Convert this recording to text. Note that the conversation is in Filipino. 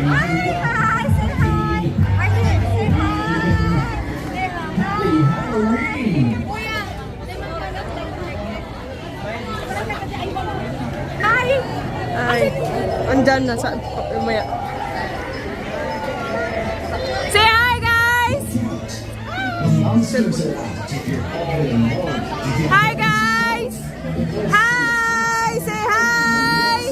Hi! Say hi! Arthur, say hi! Kuya, hi! Ay, andyan na sa maya. Say hi, guys! Hi, guys! Hi! Say hi!